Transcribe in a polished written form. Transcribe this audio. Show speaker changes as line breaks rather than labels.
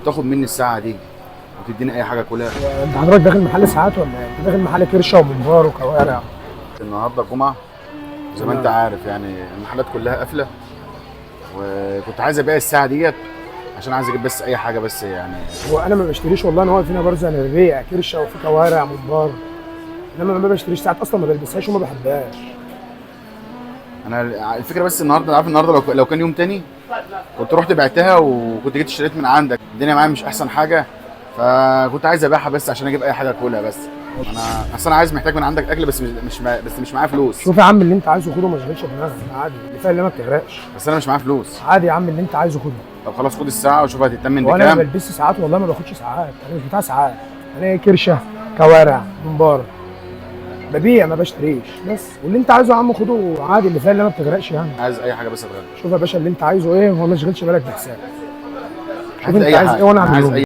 وتاخد مني الساعه دي وتديني اي حاجه كلها.
انت حضرتك داخل محل ساعات ولا ايه؟ انت داخل محل كرشه ومنبار وكوارع.
النهارده الجمعه زي ما انت عارف، يعني المحلات كلها قافله، وكنت عايز ابيع الساعه ديت عشان عايز اجيب بس اي حاجه بس يعني.
هو انا ما بشتريش والله، انا واقف هنا برزق، انا ببيع كرشه وفي كوارع منبار، انما ما بشتريش ساعات اصلا، ما بلبسهاش وما بحبهاش.
انا الفكره بس النهارده، عارف النهارده لو كان يوم تاني كنت رحت بعتها وكنت جيت اشتريت من عندك. الدنيا معايا مش احسن حاجه، فكنت عايز ابيعها بس عشان اجيب اي حاجه اكلها بس. انا عايز محتاج من عندك اكل، بس مش معايا فلوس.
شوف يا عم اللي انت عايزه خده، ما تشغلش دماغك، عادي اللي فيها اللي ما بتغرقش.
بس انا مش معايا فلوس.
عادي يا عم اللي انت عايزه خده.
طب خلاص خد الساعه وشوف هتتمن
وانا ما
بكام.
بلبسش ساعات والله، ما باخدش ساعات، انا مش بتاع ساعات، انا ايه كرشه كوارع منبار ببيع ما بشتريش بس. واللي انت عايزه يا عم خده عادي، اللي فيها اللي ما بتغرقش يعني.
عايز اي حاجه بس اتغدى.
شوف يا باشا اللي انت عايزه ايه، وما تشغلش بالك بحساب. شوف
عايز
انت
اي
عايز
حاجه،
ايه وانا اعمله.